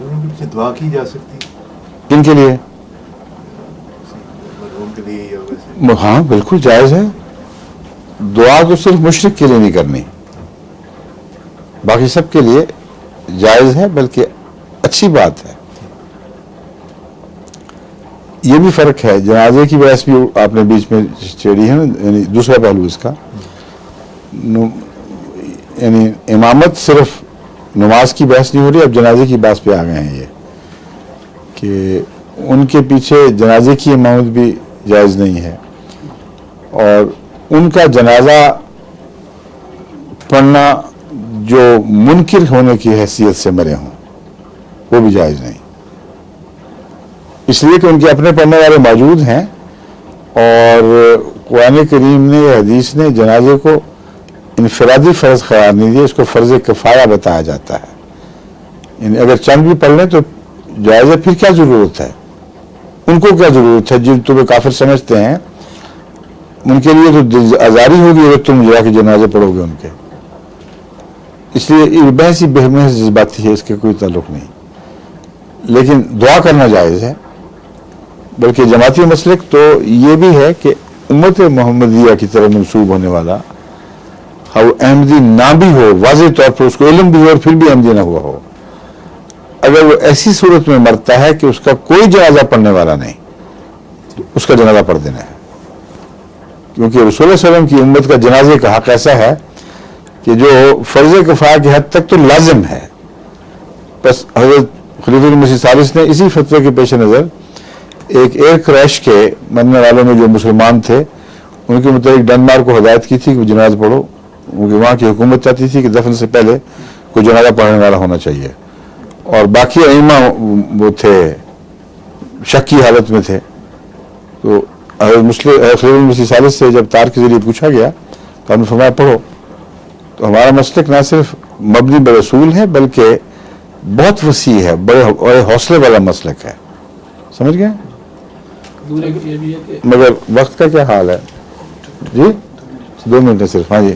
ان کے پیچھے دعا کی جا سکتی ہے کن کے لیے؟ مرحوم کے لیے یا ویسے؟ ہاں بالکل جائز ہے. دعا تو صرف مشرک کے لیے نہیں کرنی، باقی سب کے لیے جائز ہے، بلکہ اچھی بات ہے. یہ بھی فرق ہے، جنازے کی بحث بھی آپ نے بیچ میں چھیڑی ہے نا، یعنی دوسرا پہلو اس کا، یعنی امامت صرف نماز کی بحث نہیں ہو رہی، اب جنازے کی بحث پہ آ گئے ہیں یہ کہ ان کے پیچھے جنازے کی امامت بھی جائز نہیں ہے، اور ان کا جنازہ پڑھنا جو منکر ہونے کی حیثیت سے مرے ہوں وہ بھی جائز نہیں، اس لیے کہ ان کے اپنے پڑھنے والے موجود ہیں، اور قرآن کریم نے، حدیث نے جنازے کو انفرادی فرض قرار نہیں دیا، اس کو فرض کفایہ بتایا جاتا ہے. یعنی اگر چند بھی پڑھ لیں تو جائز ہے، پھر کیا ضرورت ہے؟ ان کو کیا ضرورت ہے جن تمہیں کافر سمجھتے ہیں، ان کے لیے تو دل آزاری ہوگی اگر تم جا کے جنازے پڑھو گے ان کے. اس لیے یہ بحث ہی محض جذباتی ہے، اس کے کوئی تعلق نہیں. لیکن دعا کرنا جائز ہے، بلکہ جماعتی مسلک تو یہ بھی ہے کہ امت محمدیہ کی طرف منسوب ہونے والا وہ احمدی نہ بھی ہو، واضح طور پر اس کو علم بھی ہو اور پھر بھی احمدی نہ ہوا ہو، اگر وہ ایسی صورت میں مرتا ہے کہ اس کا کوئی جنازہ پڑھنے والا نہیں، اس کا جنازہ پڑھ دینا ہے. کیونکہ رسول اللہ علیہ وسلم کی امت کا جنازے کا حق ایسا ہے کہ جو فرض کفایہ کی حد تک تو لازم ہے. بس حضرت خلیفہ مسیح ثالث نے اسی فتوے کے پیش نظر ایک ایئر کریش کے مرنے والوں میں جو مسلمان تھے ان کے متعلق ڈنمارک کو ہدایت کی تھی کہ جنازہ پڑھو، کیونکہ وہاں کی حکومت چاہتی تھی کہ دفن سے پہلے کوئی جنازہ پڑھنے والا ہونا چاہیے، اور باقی ائمہ وہ تھے شک کی حالت میں تھے. تو خلیفہ مسیح ثالث سے جب تار کے ذریعے پوچھا گیا تو ہم نے فرمایا پڑھو. تو ہمارا مسلک نہ صرف مبنی برسول ہے بلکہ بہت وسیع ہے، بڑے حوصلے والا مسلک ہے. سمجھ گئے؟ مگر وقت کا کیا حال ہے؟ جی 2 منٹ ہے صرف. ہاں جی.